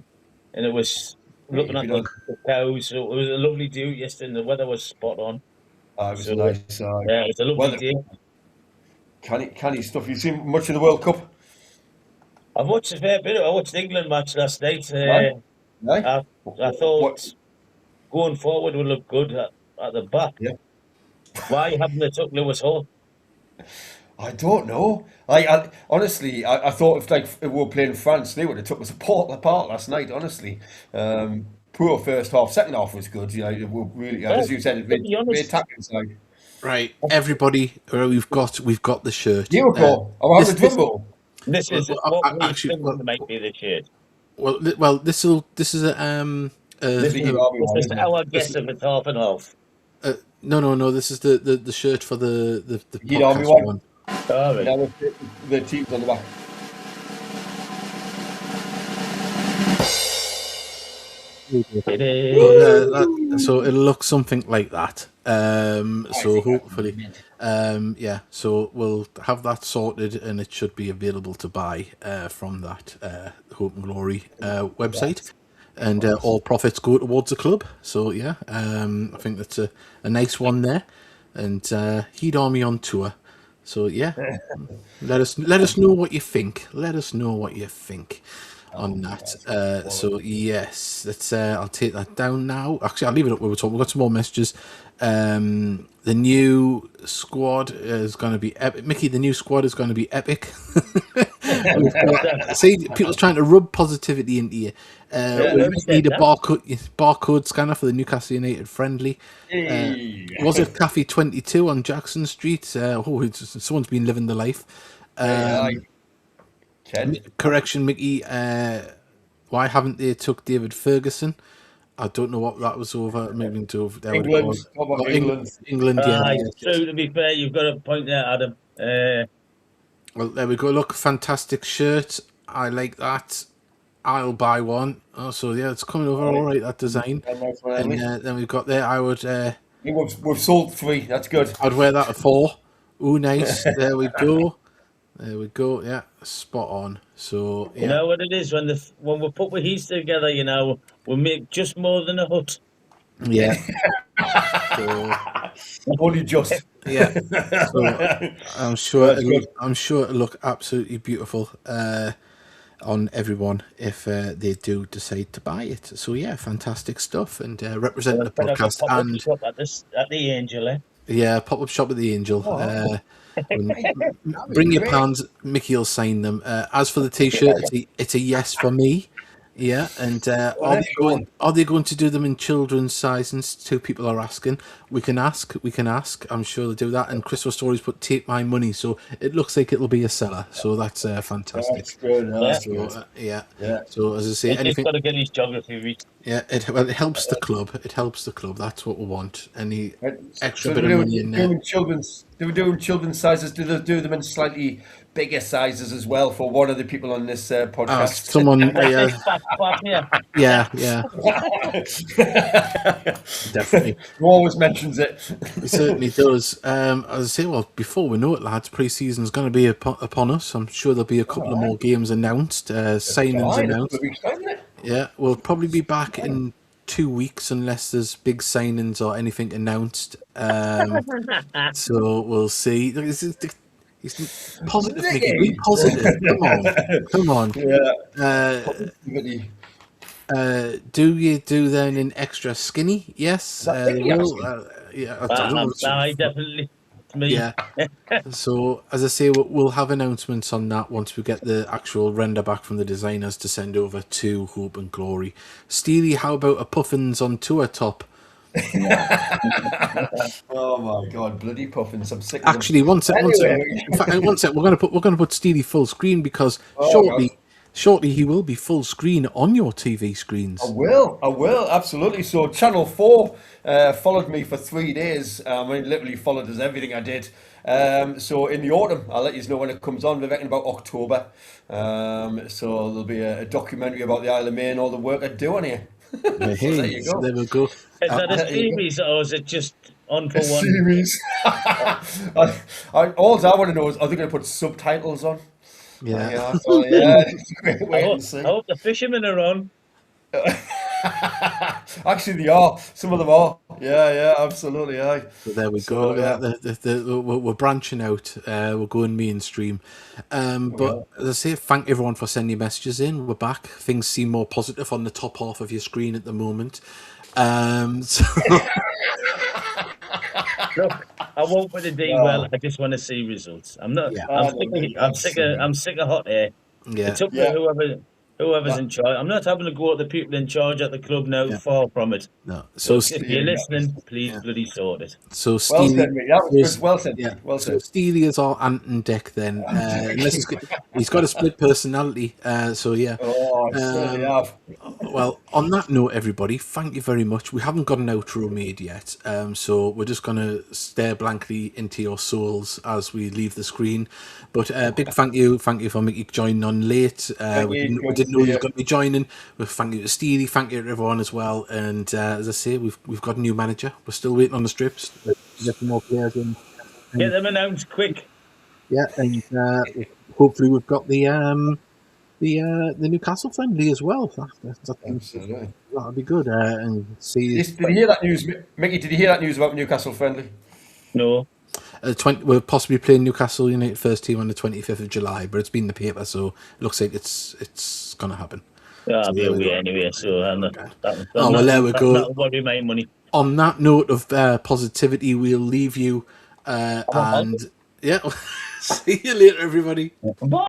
And it was looking at the cows. So it was a lovely day yesterday and the weather was spot on. It was So nice. yeah, it was a lovely day. Canny stuff. You seen much of the World Cup? I've watched a fair bit. I watched the England match last night. Aye. I thought What? going forward would look good at the back. Yeah. Why haven't they took Lewis Hall? I don't know. I honestly, I thought if we were playing France, they would have took us apart last night. Honestly, poor first half. Second half was good. You know, it were really, as you said, to be the honest, attacking side. Right, everybody, we've got the shirt. Here we go. I'll have the drum roll. this is Well, what we actually, think might be the shirt. well, this is a This is the army This one, is isn't it? our guess if it's half and half. no. This is the shirt for the Heat Army podcast one. All right. Now the teams on the back. It is. So it'll look something like that. So hopefully, yeah. So we'll have that sorted, and it should be available to buy from that Hope and Glory website, and all profits go towards the club. So yeah, I think that's a nice one there, and Heat Army on tour. So yeah, let us know what you think. Let us know what you think on that. So yes, let's. I'll take that down now. Actually, I'll leave it up where we're talking. We've got some more messages. The new squad is going to be epic. Mickey, the new squad is going to be epic. See, people's trying to rub positivity into you. We need a barcode scanner for the Newcastle United friendly. Was it Cafe 22 on Jackson Street? Someone's been living the life. Correction, Mickey. Why haven't they took David Ferguson? I don't know what that was over. Maybe to England. England. Yeah. True. To be fair, you've got a point there, Adam. Well, there we go. Look, fantastic shirt. I like that. I'll buy one. Oh, so yeah, it's coming over all right. That design. And then we've got there. I would. We've sold 3. That's good. I'd wear that at 4. Ooh, nice. There we go. There we go. Yeah, spot on. So yeah. You know what it is when we put the heats together. You know, we make just more than a hut. Yeah. Only just. Yeah. So I'm sure it'll look absolutely beautiful on everyone if they do decide to buy it. So yeah, fantastic stuff, and representing the podcast and at the Angel. Yeah, pop up shop at the Angel. Bring your pans. Mickey will sign them. As for the T-shirt, it's a yes for me. Yeah, and are they going to do them in children's sizes? 2 people are asking. We can ask. I'm sure they'll do that. And Christopher Stories put "Take my money," so it looks like it'll be a seller. So that's fantastic. That's good. Yeah. So as I say, He's got to get his geography reached. Yeah, it helps the club. It helps the club. That's what we want. Any Right. extra So bit of money in there. they were doing children's sizes. Do they do them in slightly bigger sizes as well for one of the people on this podcast? Someone, What's this back clap here? yeah, definitely. Who always mentions it. It certainly does. As I say, well, before we know it, lads, pre-season's going to be upon us. I'm sure there'll be a couple of more games announced, signings Fine, a announced. couple of weeks time, isn't it? Yeah, we'll probably be back in 2 weeks unless there's big signings or anything announced. So we'll see. It's positive, Mickey. Be positive. Come on. Yeah. Do you do then in extra skinny? Yes, they will. Yeah, I don't know. I definitely. It's me. Yeah. So, as I say, we'll have announcements on that once we get the actual render back from the designers to send over to Hope and Glory. Steely, how about a Puffins on tour top? Oh my god, bloody puffins! I'm sick of them. Actually, one sec. Anyway. In fact, one sec. We're gonna put Steely full screen because Oh, shortly he will be full screen on your TV screens. I will, absolutely. So Channel 4 followed me for 3 days. I mean, literally followed us everything I did. So in the autumn, I'll let you know when it comes on. We're reckon about October. So there'll be a documentary about the Isle of Man, all the work I do on here. Hey, there you go. there we go. Is that a series or is it just on for one? Series. All I want to know is, are they going to put subtitles on? Yeah. Wait and see. I hope the fishermen are on. Actually, they are. Some of them are. Yeah, absolutely. Aye. So there we So, go. yeah. We're branching out. We're going mainstream. But as I say, thank everyone for sending messages in. We're back. Things seem more positive on the top half of your screen at the moment. So Look, I won't put the D well. I just want to see results. I'm not. Yeah. I'm sick of hot air. yeah, It's up to whoever's in charge. I'm not having to go at the people in charge at the club now. Far from it. no. So If you're listening, please bloody sort it. So Well Steely, said, mate. That was good. Well said. yeah. Well So said. Steely is our Ant and Deck then. Unless he's got a split personality. So yeah. Oh, I certainly have. Well, on that note, everybody, thank you very much. We haven't got an outro made yet, so we're just going to stare blankly into your souls as we leave the screen. But big thank you for Mickey joining on late. We didn't know you were going to be joining. But thank you to Steely, thank you to everyone as well. And as I say, we've got a new manager. We're still waiting on the strips. Get some more players in. Get them announced quick. Yeah, and hopefully we've got the Newcastle friendly as well. Absolutely. That'll be good. And see. Did you hear that news, Mickey? Did you hear that news about Newcastle friendly? No. We're possibly playing Newcastle United first team on the 25th of July, but it's been in the paper, so it looks like it's going to happen. I'll be away anyway, so I'm not. Well, there we go. That'll worry my money. On that note of positivity, we'll leave you. And yeah, see you later, everybody. Bye.